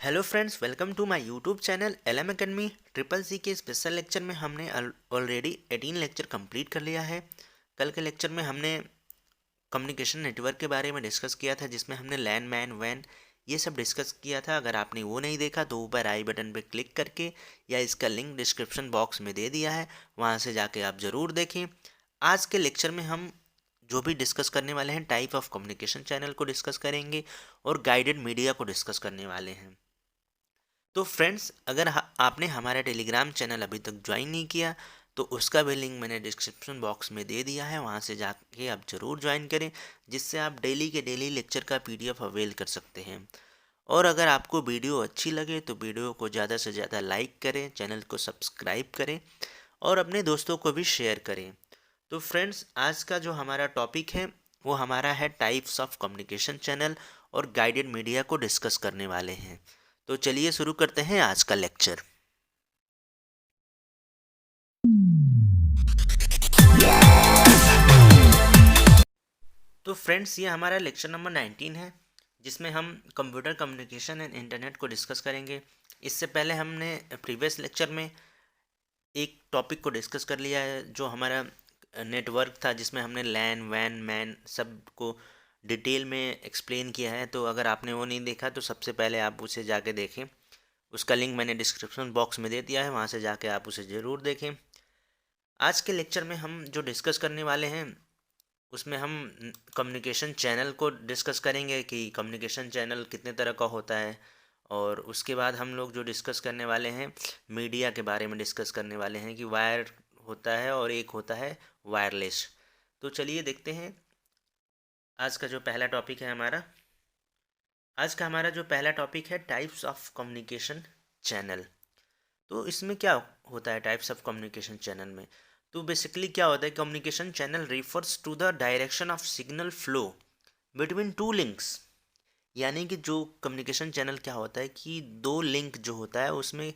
Hello friends, welcome to my YouTube channel LM Academy. Triple C के special lecture में हमने already 18 lecture complete कर लिया है। कल के लेक्चर में हमने कम्युनिकेशन नेटवर्क के बारे में डिस्कस किया था, जिसमें हमने लैन मैन वैन ये सब डिस्कस किया था। अगर आपने वो नहीं देखा तो ऊपर आई बटन पे क्लिक करके या इसका लिंक डिस्क्रिप्शन बॉक्स में दे दिया है, वहाँ से जाके आप ज़रूर देखें। आज के लेक्चर में हम जो भी डिस्कस करने वाले हैं, टाइप ऑफ कम्युनिकेशन चैनल को डिस्कस करेंगे और गाइडेड मीडिया को डिस्कस करने वाले हैं। तो फ्रेंड्स, अगर आपने हमारा टेलीग्राम चैनल अभी तक ज्वाइन नहीं किया तो उसका भी लिंक मैंने डिस्क्रिप्शन बॉक्स में दे दिया है, वहाँ से जाके आप ज़रूर ज्वाइन करें, जिससे आप डेली के डेली लेक्चर का पीडीएफ अवेल कर सकते हैं। और अगर आपको वीडियो अच्छी लगे तो वीडियो को ज़्यादा से ज़्यादा लाइक करें, चैनल को सब्सक्राइब करें और अपने दोस्तों को भी शेयर करें। तो फ्रेंड्स, आज का जो हमारा टॉपिक है वो हमारा है टाइप्स ऑफ कम्युनिकेशन चैनल और गाइडेड मीडिया को डिस्कस करने वाले हैं। तो चलिए शुरू करते हैं आज का लेक्चर। तो फ्रेंड्स, ये हमारा लेक्चर नंबर 19 है, जिसमें हम कंप्यूटर कम्युनिकेशन एंड इंटरनेट को डिस्कस करेंगे। इससे पहले हमने प्रीवियस लेक्चर में एक टॉपिक को डिस्कस कर लिया है, जो हमारा नेटवर्क था, जिसमें हमने लैन वैन मैन सब को डिटेल में एक्सप्लेन किया है। तो अगर आपने वो नहीं देखा तो सबसे पहले आप उसे जाके देखें। उसका लिंक मैंने डिस्क्रिप्शन बॉक्स में दे दिया है, वहाँ से जाके आप उसे ज़रूर देखें। आज के लेक्चर में हम जो डिस्कस करने वाले हैं उसमें हम कम्युनिकेशन चैनल को डिस्कस करेंगे कि कम्युनिकेशन चैनल कितने तरह का होता है, और उसके बाद हम लोग जो डिस्कस करने वाले हैं मीडिया के बारे में डिस्कस करने वाले हैं कि वायर होता है और एक होता है वायरलेस। तो चलिए देखते हैं आज का जो पहला टॉपिक है हमारा। आज का हमारा जो पहला टॉपिक है टाइप्स ऑफ कम्युनिकेशन चैनल। तो इसमें क्या होता है टाइप्स ऑफ कम्युनिकेशन चैनल में? तो बेसिकली क्या होता है, communication channel refers to the direction of signal flow between two links. यानी कि जो कम्युनिकेशन चैनल क्या होता है कि दो लिंक जो होता है उसमें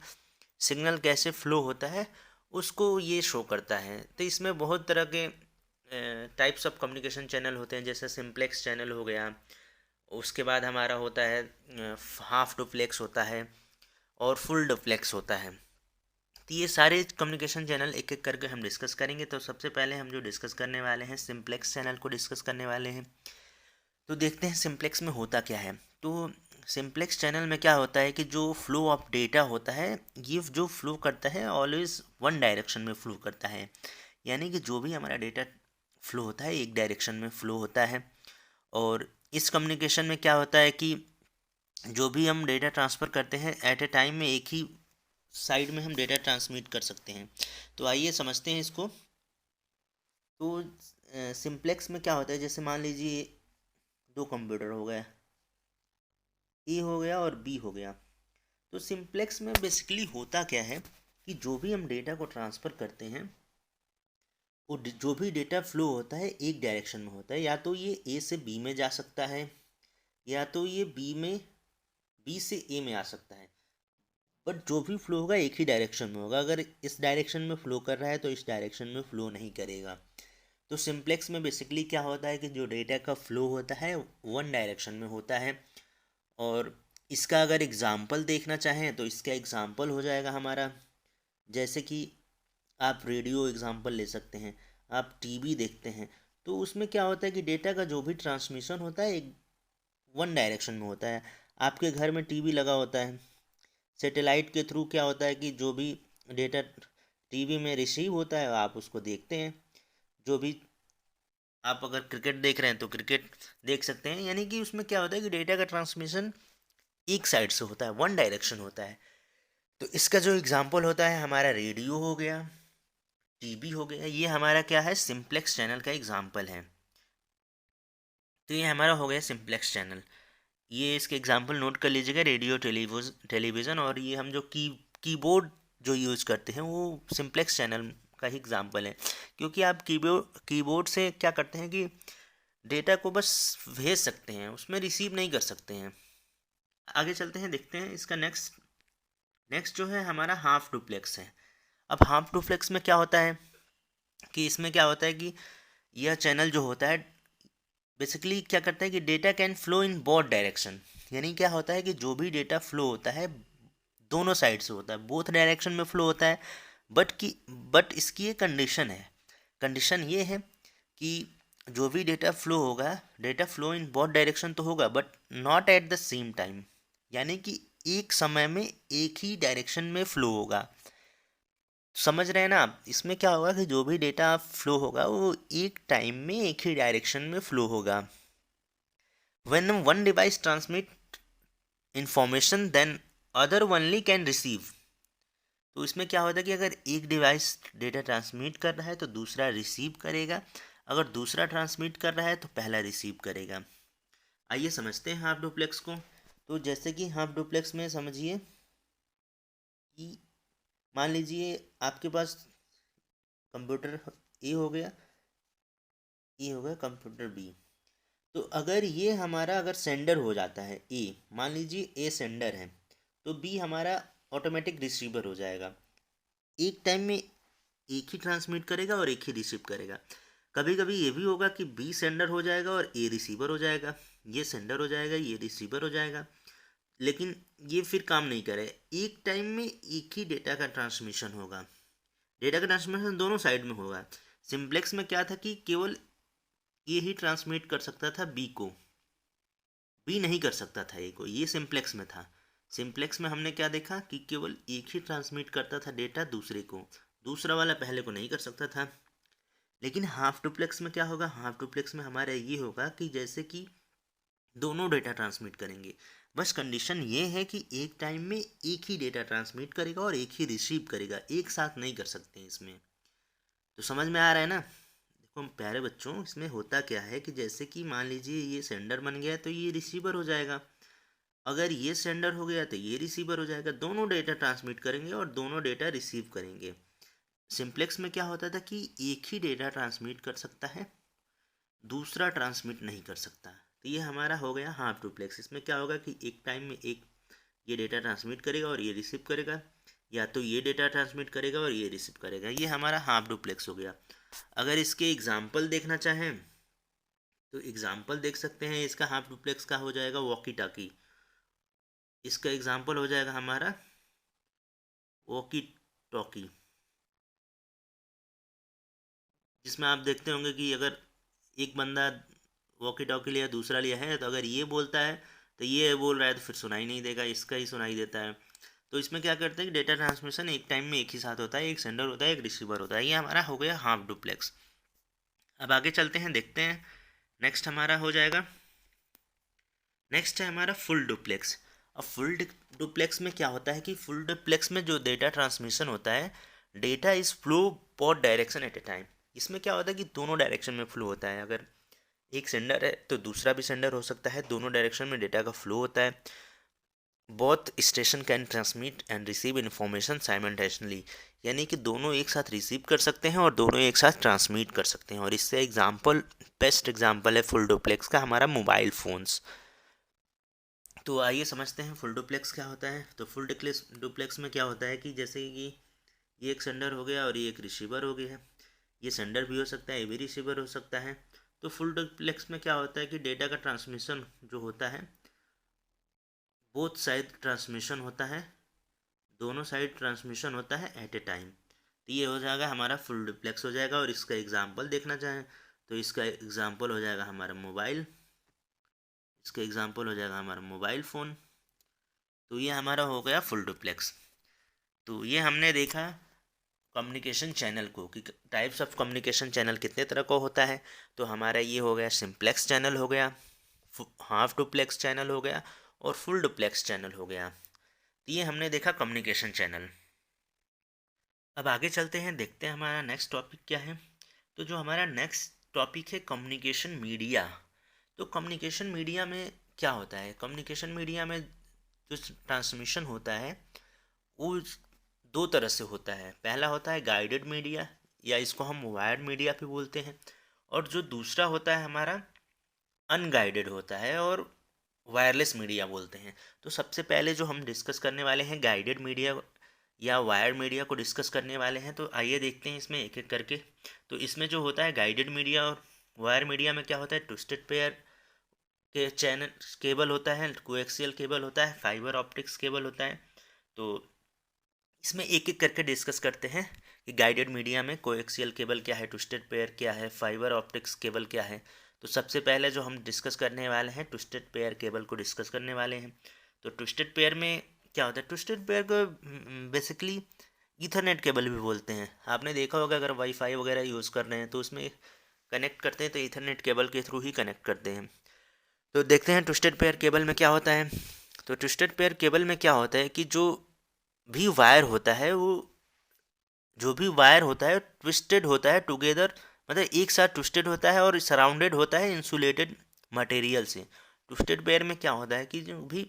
सिग्नल कैसे फ्लो होता है उसको ये शो करता है। तो इसमें बहुत तरह के टाइप्स ऑफ कम्युनिकेशन चैनल होते हैं, जैसे सिंप्लेक्स चैनल हो गया, उसके बाद हमारा होता है हाफ डुप्लेक्स होता है और फुल डुप्लेक्स होता है। तो ये सारे कम्युनिकेशन चैनल एक एक करके हम डिस्कस करेंगे। तो सबसे पहले हम जो डिस्कस करने वाले हैं सिंप्लेक्स चैनल को डिस्कस करने वाले हैं। तो देखते हैं सिंप्लेक्स में होता क्या है। तो सिंप्लेक्स चैनल में क्या होता है कि जो फ्लो ऑफ डेटा होता है, ये जो फ्लो करता है ऑलवेज वन डायरेक्शन में फ्लो करता है। यानी कि जो भी हमारा डेटा फ्लो होता है एक डायरेक्शन में फ्लो होता है। और इस कम्युनिकेशन में क्या होता है कि जो भी हम डेटा ट्रांसफ़र करते हैं एट ए टाइम में एक ही साइड में हम डेटा ट्रांसमिट कर सकते हैं। तो आइए समझते हैं इसको। तो सिंप्लेक्स में क्या होता है, जैसे मान लीजिए दो कंप्यूटर हो गया, ए हो गया और बी हो गया। तो सिंप्लेक्स में बेसिकली होता क्या है कि जो भी हम डेटा को ट्रांसफ़र करते हैं वो जो भी डेटा फ्लो होता है एक डायरेक्शन में होता है। या तो ये ए से बी में जा सकता है, या तो ये बी से ए में आ सकता है। बट जो भी फ्लो होगा एक ही डायरेक्शन में होगा। अगर इस डायरेक्शन में फ्लो कर रहा है तो इस डायरेक्शन में फ्लो नहीं करेगा। तो सिंप्लेक्स में बेसिकली क्या होता है कि जो डेटा का फ्लो होता है वन डायरेक्शन में होता है। और इसका अगर एग्ज़ाम्पल देखना चाहें तो इसका एग्ज़ाम्पल हो जाएगा हमारा, जैसे कि आप रेडियो एग्ज़ाम्पल ले सकते हैं, आप टीवी देखते हैं। तो उसमें क्या होता है कि डेटा का जो भी ट्रांसमिशन होता है एक वन डायरेक्शन में होता है। आपके घर में टीवी लगा होता है, सैटेलाइट के थ्रू क्या होता है कि जो भी डेटा टीवी में रिसीव होता है आप उसको देखते हैं। जो भी आप अगर क्रिकेट देख रहे हैं तो क्रिकेट देख सकते हैं। यानी कि उसमें क्या होता है कि डेटा का ट्रांसमिशन एक साइड से होता है, वन डायरेक्शन होता है। तो इसका जो एग्जांपल होता है हमारा रेडियो हो गया, टीवी हो गया, ये हमारा क्या है सिंप्लेक्स चैनल का एग्जांपल है। तो ये हमारा हो गया सिंप्लेक्स चैनल। ये इसके एग्जांपल नोट कर लीजिएगा, रेडियो टेलीविज़न। और ये हम जो कीबोर्ड जो यूज़ करते हैं वो सिंप्लेक्स चैनल का ही एग्जांपल है। क्योंकि आप कीबोर्ड से क्या करते हैं कि डेटा को बस भेज सकते हैं, उसमें रिसीव नहीं कर सकते हैं। आगे चलते हैं, देखते हैं इसका नेक्स्ट जो है हमारा हाफ डुप्लेक्स है। अब हाफ डुप्लेक्स में क्या होता है कि इसमें क्या होता है कि यह चैनल जो होता है बेसिकली क्या करता है कि data can flow in both direction. यानी क्या होता है कि जो भी डेटा फ्लो होता है दोनों साइड से होता है, बोथ डायरेक्शन में फ्लो होता है। बट इसकी एक कंडीशन है। कंडीशन ये है कि जो भी डेटा फ्लो होगा, data flow in both direction तो होगा but not at the same time, यानी कि एक समय में एक ही डायरेक्शन में फ्लो होगा। समझ रहे हैं ना आप? इसमें क्या होगा कि जो भी डेटा फ्लो होगा वो एक टाइम में एक ही डायरेक्शन में फ्लो होगा। When one device transmit information then other only can receive. तो इसमें क्या होता है कि अगर एक डिवाइस डेटा ट्रांसमिट कर रहा है तो दूसरा रिसीव करेगा, अगर दूसरा ट्रांसमिट कर रहा है तो पहला रिसीव करेगा। आइए समझते हैं हाफ डुप्लेक्स को। तो जैसे कि हाफ डुप्लेक्स में समझिए कि मान लीजिए आपके पास कंप्यूटर ए हो गया, ए हो गया कंप्यूटर बी। तो अगर ये हमारा अगर सेंडर हो जाता है ए, मान लीजिए ए सेंडर है, तो बी हमारा ऑटोमेटिक रिसीवर हो जाएगा। एक टाइम में एक ही ट्रांसमिट करेगा और एक ही रिसीव करेगा। कभी कभी ये भी होगा कि बी सेंडर हो जाएगा और ए रिसीवर हो जाएगा, ये सेंडर हो जाएगा ये रिसीवर हो जाएगा, लेकिन ये फिर काम नहीं करे। एक टाइम में एक ही डेटा का ट्रांसमिशन होगा, डेटा का ट्रांसमिशन दोनों साइड में होगा। सिंप्लेक्स में क्या था कि केवल ए ही ट्रांसमिट कर सकता था बी को, बी नहीं कर सकता था ए को, ये सिंप्लेक्स में था। सिंप्लेक्स में हमने क्या देखा कि केवल एक ही ट्रांसमिट करता था डेटा दूसरे को, दूसरा वाला पहले को नहीं कर सकता था। लेकिन हाफ डुप्लेक्स में क्या होगा, हाफ डुप्लेक्स में हमारा ये होगा कि जैसे कि दोनों डेटा ट्रांसमिट करेंगे, बस कंडीशन ये है कि एक टाइम में एक ही डेटा ट्रांसमिट करेगा और एक ही रिसीव करेगा, एक साथ नहीं कर सकते हैं इसमें। तो समझ में आ रहा है ना? देखो प्यारे बच्चों, इसमें होता क्या है कि जैसे कि मान लीजिए ये सेंडर बन गया तो ये रिसीवर हो जाएगा, अगर ये सेंडर हो गया तो ये रिसीवर हो जाएगा, दोनों डेटा ट्रांसमिट करेंगे और दोनों डेटा रिसीव करेंगे। सिंप्लेक्स में क्या होता था कि एक ही डेटा ट्रांसमिट कर सकता है, दूसरा ट्रांसमिट नहीं कर सकता। तो ये हमारा हो गया हाफ डुप्लेक्स। इसमें क्या होगा कि एक टाइम में एक ये डेटा ट्रांसमिट करेगा और ये रिसीव करेगा, या तो ये डेटा ट्रांसमिट करेगा और ये रिसीव करेगा, ये हमारा हाफ डुप्लेक्स हो गया। अगर इसके एग्जाम्पल देखना चाहें तो एग्जाम्पल देख सकते हैं। इसका हाफ डुप्लेक्स का हो जाएगा वॉकी टॉकी, इसका एग्जाम्पल हो जाएगा हमारा वॉकी टॉकी, जिसमें आप देखते होंगे कि अगर एक बंदा वॉकी टॉकी लिया दूसरा लिया है, तो अगर ये बोलता है तो ये बोल रहा है तो फिर सुनाई नहीं देगा, इसका ही सुनाई देता है। तो इसमें क्या करते हैं कि डेटा ट्रांसमिशन एक टाइम में एक ही साथ होता है, एक सेंडर होता है एक रिसीवर होता है। ये हमारा हो गया हाफ डुप्लेक्स। अब आगे चलते हैं, देखते हैं नेक्स्ट हमारा हो जाएगा, नेक्स्ट है हमारा फुल डुप्लेक्स। अब फुल डुप्लेक्स में क्या होता है कि फुल डुप्लेक्स में जो डेटा ट्रांसमिशन होता है, data is flow both direction at A time. इसमें क्या होता है कि दोनों डायरेक्शन में फ्लो होता है, अगर एक सेंडर है तो दूसरा भी सेंडर हो सकता है, दोनों डायरेक्शन में डेटा का फ्लो होता है। Both station can transmit and receive information simultaneously, यानी कि दोनों एक साथ रिसीव कर सकते हैं और दोनों एक साथ ट्रांसमिट कर सकते हैं। और इससे एग्जाम्पल, बेस्ट एग्जाम्पल है फुल डुप्लेक्स का हमारा मोबाइल फ़ोन्स। तो आइए समझते हैं फुल डुप्लेक्स क्या होता है। तो फुल डुप्लेक्स में क्या होता है कि जैसे कि ये एक सेंडर हो गया और ये एक रिसीवर हो गया है, ये सेंडर भी हो सकता है ये भी रिसीवर हो सकता है। तो फुल डुप्लेक्स में क्या होता है कि डेटा का ट्रांसमिशन जो होता है बोथ साइड ट्रांसमिशन होता है, दोनों साइड ट्रांसमिशन होता है एट ए टाइम। तो ये हो जाएगा हमारा फुल डुप्लेक्स हो जाएगा। और इसका एग्जांपल देखना चाहें तो इसका एग्जांपल हो जाएगा हमारा मोबाइल, इसका एग्जांपल हो जाएगा हमारा मोबाइल फ़ोन। तो ये हमारा हो गया फुल डुप्लेक्स। तो ये हमने देखा कम्युनिकेशन चैनल को कि टाइप्स ऑफ कम्युनिकेशन चैनल कितने तरह का होता है। तो हमारा ये हो गया सिंप्लेक्स चैनल हो गया, हाफ डुप्लेक्स चैनल हो गया और फुल डुप्लेक्स चैनल हो गया। तो ये हमने देखा कम्युनिकेशन चैनल। अब आगे चलते हैं, देखते हैं हमारा नेक्स्ट टॉपिक क्या है। तो जो हमारा नेक्स्ट टॉपिक है कम्युनिकेशन मीडिया। तो कम्युनिकेशन मीडिया में क्या होता है, कम्युनिकेशन मीडिया में जो ट्रांसमिशन होता है वो दो तरह से होता है। पहला होता है गाइडेड मीडिया, या इसको हम वायर्ड मीडिया भी बोलते हैं, और जो दूसरा होता है हमारा अनगाइडेड होता है और वायरलेस मीडिया बोलते हैं। तो सबसे पहले जो हम डिस्कस करने वाले हैं गाइडेड मीडिया या वायर्ड मीडिया को डिस्कस करने वाले हैं। तो आइए देखते हैं इसमें एक एक करके। तो इसमें जो होता है गाइडेड मीडिया और वायर मीडिया में क्या होता है, ट्विस्टेड पेयर के चैनल केबल होता है, कोएक्सियल केबल होता है, फाइबर ऑप्टिक्स केबल होता है। तो इसमें एक एक करके डिस्कस करते हैं कि गाइडेड मीडिया में कोएक्सियल केबल क्या है, ट्विस्टेड पेयर क्या है, फाइबर ऑप्टिक्स केबल क्या है। तो सबसे पहले जो हम डिस्कस करने वाले हैं, ट्विस्टेड पेयर केबल को डिस्कस करने वाले हैं। तो ट्विस्टेड पेयर में क्या होता है, ट्विस्टेड पेयर को बेसिकली ईथरनेट केबल भी बोलते हैं। आपने देखा होगा अगर वाईफाई वगैरह यूज़ कर रहे हैं तो उसमें कनेक्ट करते हैं तो ईथरनेट केबल के थ्रू ही कनेक्ट करते हैं। तो देखते हैं ट्विस्टेड पेयर केबल में क्या होता है। तो ट्विस्टेड पेयर केबल में क्या होता है कि भी वायर होता है वो जो भी वायर होता है ट्विस्टेड होता है टुगेदर, मतलब एक साथ ट्विस्टेड होता है और सराउंडेड होता है इंसुलेटेड मटेरियल से। ट्विस्टेड पेयर में क्या होता है कि जो भी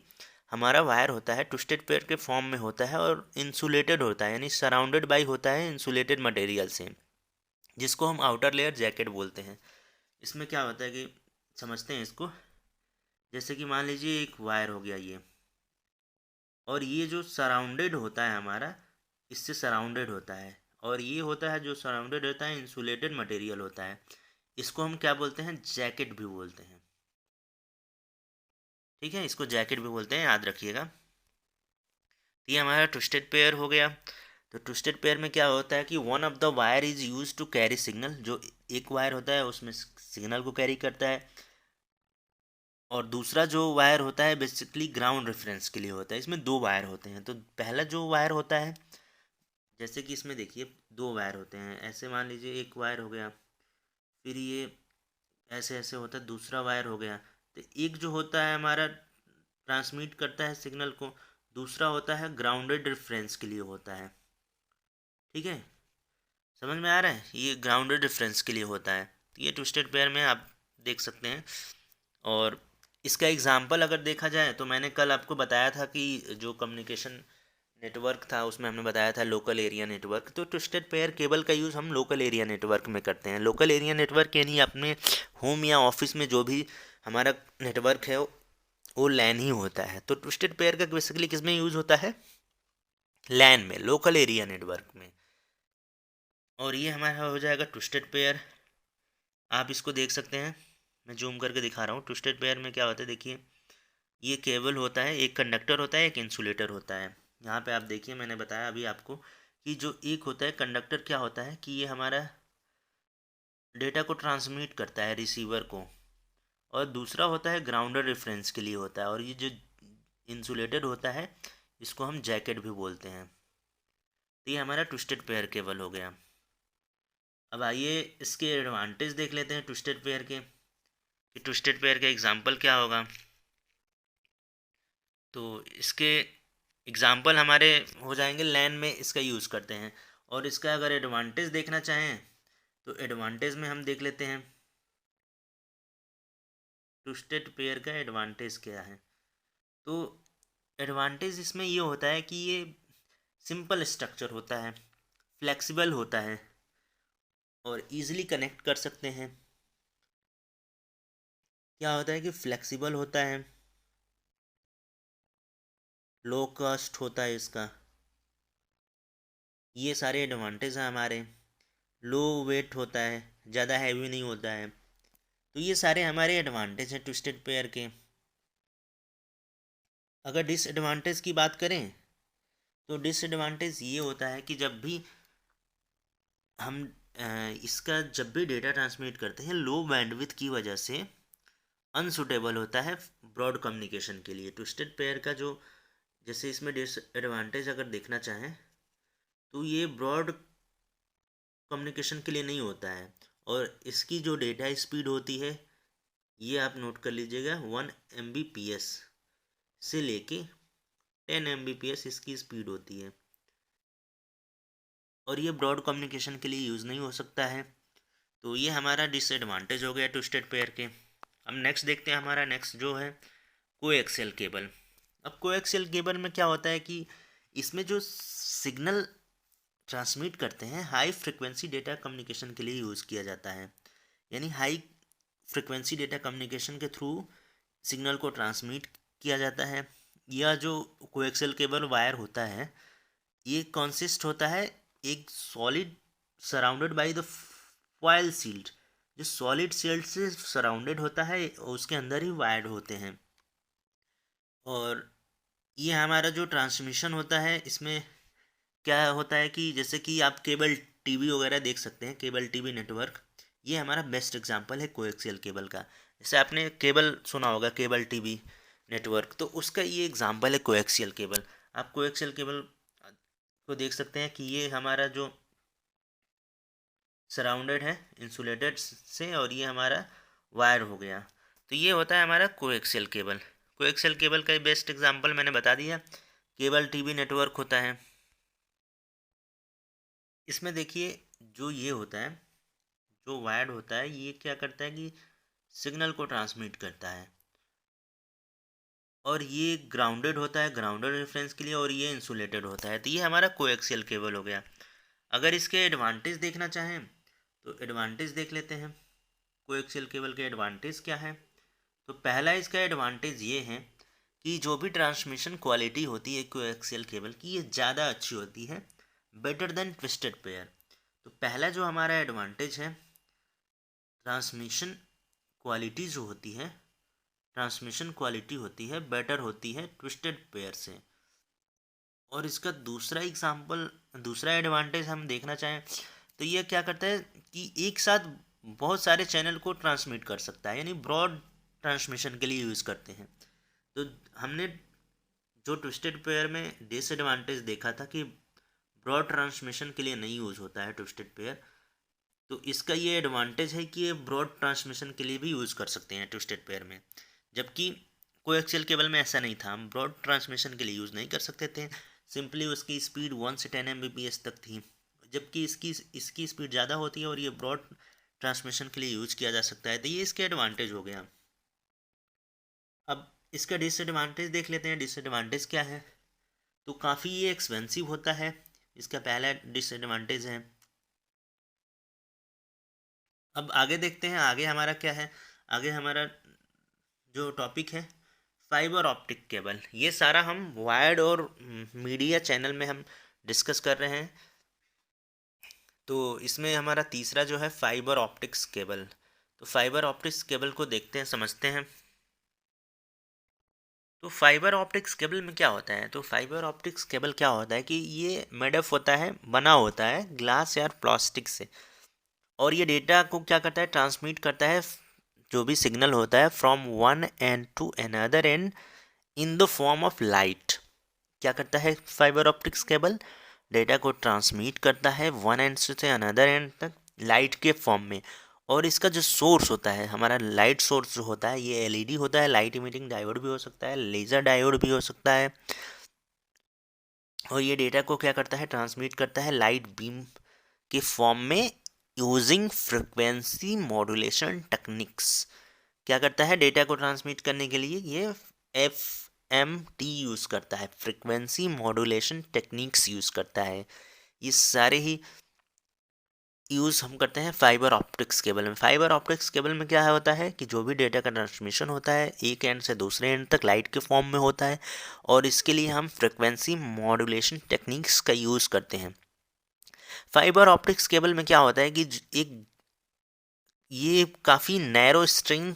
हमारा वायर होता है ट्विस्टेड पेयर के फॉर्म में होता है और इंसुलेटेड होता है, यानी सराउंडेड बाई होता है इंसुलेटेड मटेरियल से, जिसको हम आउटर लेयर जैकेट बोलते हैं। इसमें क्या होता है कि समझते हैं इसको। जैसे कि मान लीजिए एक वायर हो गया ये, और ये जो सराउंडेड होता है हमारा, इससे सराउंडेड होता है, और ये होता है जो सराउंडेड होता है इंसुलेटेड मटेरियल होता है। इसको हम क्या बोलते हैं, जैकेट भी बोलते हैं। ठीक है, इसको जैकेट भी बोलते हैं, याद रखिएगा। तो ये हमारा ट्विस्टेड पेयर हो गया। तो ट्विस्टेड पेयर में क्या होता है कि one of the wire is use to carry signal, जो एक वायर होता है उसमें सिग्नल को कैरी करता है, और दूसरा जो वायर होता है बेसिकली ग्राउंड रेफरेंस के लिए होता है। इसमें दो वायर होते हैं। तो पहला जो वायर होता है, जैसे कि इसमें देखिए दो वायर होते हैं, ऐसे मान लीजिए एक वायर हो गया, फिर ये ऐसे ऐसे होता है दूसरा वायर हो गया। तो एक जो होता है हमारा ट्रांसमिट करता है सिग्नल को, दूसरा होता है ग्राउंडेड रेफरेंस के लिए होता है। ठीक है, समझ में आ रहा है, ये ग्राउंडेड रेफरेंस के लिए होता है। तो ये ट्विस्टेड पेयर में आप देख सकते हैं। और इसका एग्जाम्पल अगर देखा जाए तो मैंने कल आपको बताया था कि जो कम्युनिकेशन नेटवर्क था उसमें हमने बताया था लोकल एरिया नेटवर्क। तो ट्विस्टेड पेयर केबल का यूज़ हम लोकल एरिया नेटवर्क में करते हैं। लोकल एरिया नेटवर्क यानी अपने होम या ऑफिस में जो भी हमारा नेटवर्क है वो लैन ही होता है। तो ट्विस्टेड पेयर का बेसिकली किस में यूज़ होता है, लैन में, लोकल एरिया नेटवर्क में। और ये हमारा हो जाएगा ट्विस्टेड पेयर। आप इसको देख सकते हैं, मैं जूम करके दिखा रहा हूँ। ट्विस्टेड पेयर में क्या होता है, देखिए ये केबल होता है, एक कंडक्टर होता है, एक इंसुलेटर होता है। यहाँ पे आप देखिए, मैंने बताया अभी आपको कि जो एक होता है कंडक्टर, क्या होता है कि ये हमारा डेटा को ट्रांसमिट करता है रिसीवर को, और दूसरा होता है ग्राउंडर रेफरेंस के लिए होता है, और ये जो इंसुलेटेड होता है इसको हम जैकेट भी बोलते हैं। तो ये हमारा ट्विस्टेड पेयर केबल हो गया। अब आइए इसके एडवांटेज देख लेते हैं ट्विस्टेड पेयर के, कि ट्विस्टेड पेयर का एग्जांपल क्या होगा। तो इसके एग्जांपल हमारे हो जाएंगे लैन में इसका यूज़ करते हैं। और इसका अगर एडवांटेज देखना चाहें तो एडवांटेज में हम देख लेते हैं ट्विस्टेड पेयर का एडवांटेज क्या है। तो एडवांटेज इसमें ये होता है कि ये सिंपल स्ट्रक्चर होता है, फ्लेक्सिबल होता है, और इजीली कनेक्ट कर सकते हैं। क्या होता है कि फ्लेक्सिबल होता है, लो कॉस्ट होता है इसका, ये सारे एडवांटेज हैं हमारे। लो वेट होता है, ज़्यादा हैवी नहीं होता है। तो ये सारे हमारे एडवांटेज हैं ट्विस्टेड पेयर के। अगर डिसएडवांटेज की बात करें तो डिसएडवांटेज ये होता है कि हम इसका जब भी डेटा ट्रांसमिट करते हैं लो बैंडविड्थ की वजह से अनसुटेबल होता है ब्रॉड कम्युनिकेशन के लिए। ट्विस्टेड पेयर का जो, जैसे इसमें डिसएडवांटेज अगर देखना चाहें तो ये ब्रॉड कम्युनिकेशन के लिए नहीं होता है, और इसकी जो डेटा स्पीड होती है ये आप नोट कर लीजिएगा, 1 Mbps से लेके 10 Mbps इसकी स्पीड होती है, और ये ब्रॉड कम्युनिकेशन के लिए यूज़ नहीं हो सकता है। तो ये हमारा डिसएडवांटेज हो गया ट्विस्टेड पेयर के। अब नेक्स्ट देखते हैं, हमारा नेक्स्ट जो है कोएक्सियल केबल। अब कोएक्सियल केबल में क्या होता है कि इसमें जो सिग्नल ट्रांसमिट करते हैं हाई फ्रिक्वेंसी डेटा कम्युनिकेशन के लिए यूज़ किया जाता है। यानी हाई फ्रिक्वेंसी डेटा कम्युनिकेशन के थ्रू सिग्नल को ट्रांसमिट किया जाता है। यह जो कोएक्सियल केबल वायर होता है ये कंसिस्ट होता है एक solid surrounded by the foil shield, जो सॉलिड सेल से सराउंडेड होता है उसके अंदर ही वायर्ड होते हैं। और ये हमारा जो ट्रांसमिशन होता है इसमें क्या होता है कि जैसे कि आप केबल टीवी वगैरह देख सकते हैं, केबल टीवी नेटवर्क, ये हमारा बेस्ट एग्जांपल है कोएक्सियल केबल का। जैसे आपने केबल सुना होगा, केबल टीवी नेटवर्क, तो उसका ये एग्जांपल है कोएक्सियल केबल। आप कोएक्सियल केबल को देख सकते हैं कि ये हमारा जो सराउंडेड है इंसुलेटेड से, और ये हमारा वायर हो गया। तो ये होता है हमारा कोएक्सियल केबल। कोएक्सियल केबल का बेस्ट एग्जांपल मैंने बता दिया, केबल टीवी नेटवर्क होता है। इसमें देखिए जो ये होता है, जो वायर्ड होता है, ये क्या करता है कि सिग्नल को ट्रांसमिट करता है, और ये ग्राउंडेड होता है ग्राउंडेड रेफरेंस के लिए, और ये इंसुलेटेड होता है। तो ये हमारा कोएक्सियल केबल हो गया। अगर इसके एडवांटेज देखना चाहें तो एडवांटेज देख लेते हैं। कोएक्सियल केबल के एडवांटेज क्या है? तो पहला इसका एडवांटेज ये है कि जो भी ट्रांसमिशन क्वालिटी होती है कोएक्सियल केबल की, ये ज़्यादा अच्छी होती है, बेटर देन ट्विस्टेड पेयर। तो पहला जो हमारा एडवांटेज है, ट्रांसमिशन क्वालिटी जो होती है, ट्रांसमिशन क्वालिटी होती है बेटर होती है ट्विस्टेड पेयर से। और इसका दूसरा एग्जांपल, दूसरा एडवांटेज हम देखना चाहें तो ये क्या करता है कि एक साथ बहुत सारे चैनल को ट्रांसमिट कर सकता है, यानी ब्रॉड ट्रांसमिशन के लिए यूज़ करते हैं। तो हमने जो ट्विस्टेड पेयर में डिसएडवांटेज देखा था कि ब्रॉड ट्रांसमिशन के लिए नहीं यूज़ होता है ट्विस्टेड पेयर, तो इसका ये एडवांटेज है कि ये ब्रॉड ट्रांसमिशन के लिए भी यूज़ कर सकते हैं ट्विस्टेड पेयर में। जबकि कोएक्सियल केबल में ऐसा नहीं था, हम ब्रॉड ट्रांसमिशन के लिए यूज़ नहीं कर सकते थे। सिंपली उसकी स्पीड 1 से 10 Mbps तक थी, जबकि इसकी स्पीड ज़्यादा होती है और ये ब्रॉड ट्रांसमिशन के लिए यूज किया जा सकता है। तो ये इसके एडवांटेज हो गया। अब इसका डिसएडवांटेज देख लेते हैं। डिसएडवांटेज क्या है? तो काफ़ी ये एक्सपेंसिव होता है, इसका पहला डिसएडवांटेज है। अब आगे देखते हैं, आगे हमारा क्या है। आगे हमारा जो टॉपिक है फाइबर ऑप्टिक केबल, ये सारा हम वायर्ड और मीडिया चैनल में हम डिस्कस कर रहे हैं। तो इसमें हमारा तीसरा जो है फाइबर ऑप्टिक्स केबल। तो फाइबर ऑप्टिक्स केबल को देखते हैं, समझते हैं। तो फाइबर ऑप्टिक्स केबल में क्या होता है? तो फाइबर ऑप्टिक्स केबल क्या होता है कि ये मेडअप होता है, बना होता है ग्लास या प्लास्टिक से, और ये डेटा को क्या करता है, ट्रांसमिट करता है, जो भी सिग्नल होता है, from one end to another end in the form of light. क्या करता है फाइबर ऑप्टिक्स केबल? डेटा को ट्रांसमिट करता है वन एंड से अनदर एंड तक लाइट के फॉर्म में। और इसका जो सोर्स होता है, हमारा लाइट सोर्स जो होता है, ये एलईडी होता है, लाइट इमिटिंग डायोड भी हो सकता है, लेज़र डायोड भी हो सकता है। और ये डेटा को क्या करता है, ट्रांसमिट करता है लाइट बीम के फॉर्म में यूजिंग फ्रिक्वेंसी मॉड्यूलेशन टेक्निक्स। क्या करता है डेटा को ट्रांसमिट करने के लिए? ये FMT यूज़ करता है, फ्रिक्वेंसी मॉड्यूलेशन टेक्निक्स यूज़ करता है। ये सारे ही यूज़ हम करते हैं फाइबर ऑप्टिक्स केबल में। फाइबर ऑप्टिक्स केबल में क्या होता है कि जो भी डेटा का ट्रांसमिशन होता है एक एंड से दूसरे एंड तक लाइट के फॉर्म में होता है, और इसके लिए हम फ्रिक्वेंसी मॉड्यूलेशन टेक्निक्स का यूज़ करते हैं। फाइबर ऑप्टिक्स केबल में क्या होता है कि ये काफ़ी नैरो स्ट्रिंग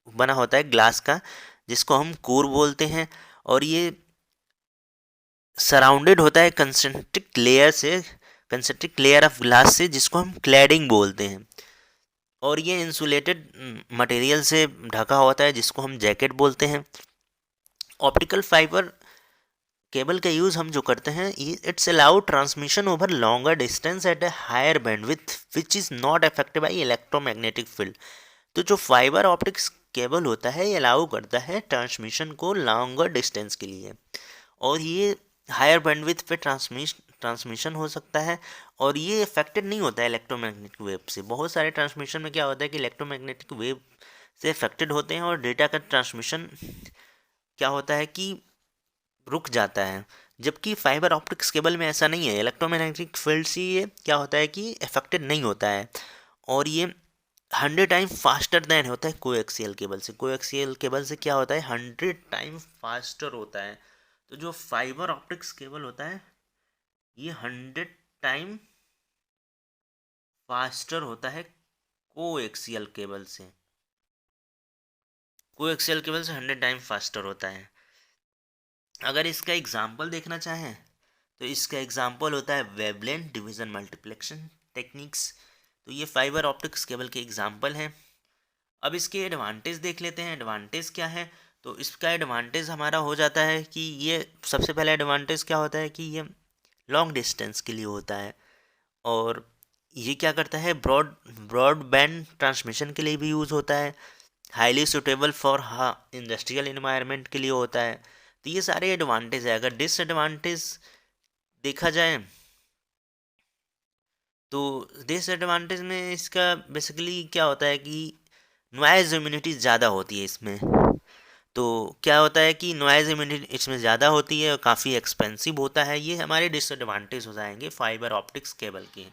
बना होता है ग्लास का, जिसको हम कोर बोलते हैं, और ये सराउंडेड होता है कंसेंट्रिक लेयर से, कंसेंट्रिक लेयर ऑफ ग्लास से, जिसको हम क्लैडिंग बोलते हैं। और ये इंसुलेटेड मटेरियल से ढका होता है, जिसको हम जैकेट बोलते हैं। ऑप्टिकल फाइबर केबल का यूज़ हम जो करते हैं, it's allow transmission over longer distance at a higher bandwidth which is not affected by electromagnetic field. तो जो फाइबर ऑप्टिक्स केबल होता है, ये अलाउ करता है ट्रांसमिशन को लॉन्गर डिस्टेंस के लिए, और ये हायर बैंडविड्थ पे ट्रांसमिशन हो सकता है, और ये अफेक्टेड नहीं होता है इलेक्ट्रोमैग्नेटिक वेव से। बहुत सारे ट्रांसमिशन में क्या होता है कि इलेक्ट्रोमैग्नेटिक वेव से अफेक्टेड होते हैं, और डेटा का ट्रांसमिशन क्या होता है कि रुक जाता है। जबकि फाइबर ऑप्टिक्स केबल में ऐसा नहीं है, इलेक्ट्रोमैग्नेटिक फील्ड से ये क्या होता है कि अफेक्टेड नहीं होता है, और ये 100 टाइम फास्टर देन होता है कोएक्सियल केबल से। कोएक्सियल केबल से क्या होता है, 100 टाइम फास्टर होता है। तो जो फाइबर ऑप्टिक्स केबल होता है, ये 100 टाइम फास्टर होता है कोएक्सियल केबल से। कोएक्सियल केबल से 100 टाइम फास्टर होता है। अगर इसका एग्जाम्पल देखना चाहें तो इसका एग्जाम्पल होता है वेवलेंथ डिवीजन मल्टीप्लेक्शन टेक्निक्स। तो ये फाइबर ऑप्टिक्स केबल के एग्जाम्पल हैं। अब इसके एडवांटेज देख लेते हैं। एडवांटेज क्या है? तो इसका एडवांटेज हमारा हो जाता है कि ये सबसे पहला एडवांटेज क्या होता है कि ये लॉन्ग डिस्टेंस के लिए होता है, और ये क्या करता है, ब्रॉडबैंड ट्रांसमिशन के लिए भी यूज़ होता है, highly suitable for industrial environment के लिए होता है। तो ये सारे एडवांटेज है। अगर डिसएडवांटेज देखा जाए तो डिसएडवांटेज में इसका बेसिकली क्या होता है कि नॉइज़ इम्यूनिटी ज़्यादा होती है इसमें। तो क्या होता है कि नॉइज़ इम्यूनिटी इसमें ज़्यादा होती है और काफ़ी एक्सपेंसिव होता है। ये हमारे डिसएडवांटेज हो जाएंगे फाइबर ऑप्टिक्स केबल के।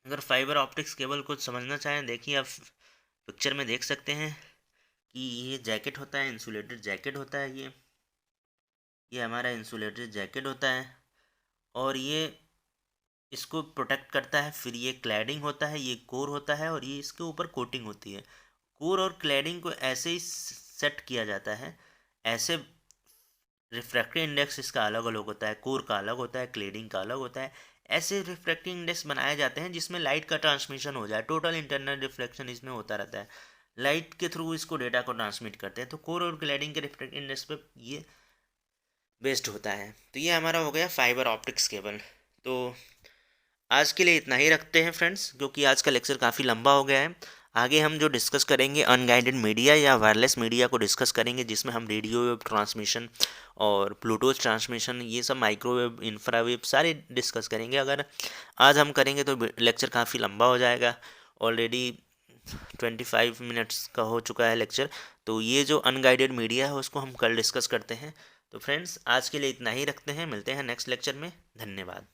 अगर फाइबर ऑप्टिक्स केबल को समझना चाहें, देखिए आप पिक्चर में देख सकते हैं कि ये जैकेट होता है, इंसुलेटेड जैकेट होता है। ये हमारा इंसुलेटेड जैकेट होता है और ये इसको प्रोटेक्ट करता है। फिर ये क्लैडिंग होता है, ये कोर होता है और ये इसके ऊपर कोटिंग होती है। कोर और क्लैडिंग को ऐसे ही सेट किया जाता है, ऐसे रिफ्रैक्टिव इंडेक्स इसका अलग अलग होता है, कोर का अलग होता है, क्लैडिंग का अलग होता है। ऐसे रिफ्रैक्टिव इंडेक्स बनाए जाते हैं जिसमें लाइट का ट्रांसमिशन हो जाए, टोटल इंटरनल रिफ्लेक्शन इसमें होता रहता है, लाइट के थ्रू इसको डेटा को ट्रांसमिट करते हैं। तो कोर और क्लैडिंग के रिफ्रैक्टिव इंडेक्स पे ये बेस्ड होता है। तो ये हमारा हो गया फाइबर ऑप्टिक्स केबल। तो आज के लिए इतना ही रखते हैं फ्रेंड्स, क्योंकि आज का लेक्चर काफ़ी लंबा हो गया है। आगे हम जो डिस्कस करेंगे अनगाइडेड मीडिया या वायरलेस मीडिया को डिस्कस करेंगे, जिसमें हम रेडियो वेव ट्रांसमिशन और ब्लूटूथ ट्रांसमिशन, ये सब माइक्रोवेव इंफ्रावेव सारे डिस्कस करेंगे। अगर आज हम करेंगे तो लेक्चर काफ़ी लंबा हो जाएगा। ऑलरेडी 25 मिनट्स का हो चुका है लेक्चर। तो ये जो अनगाइडेड मीडिया है उसको हम कल डिस्कस करते हैं। तो फ्रेंड्स आज के लिए इतना ही रखते हैं, मिलते हैं नेक्स्ट लेक्चर में। धन्यवाद।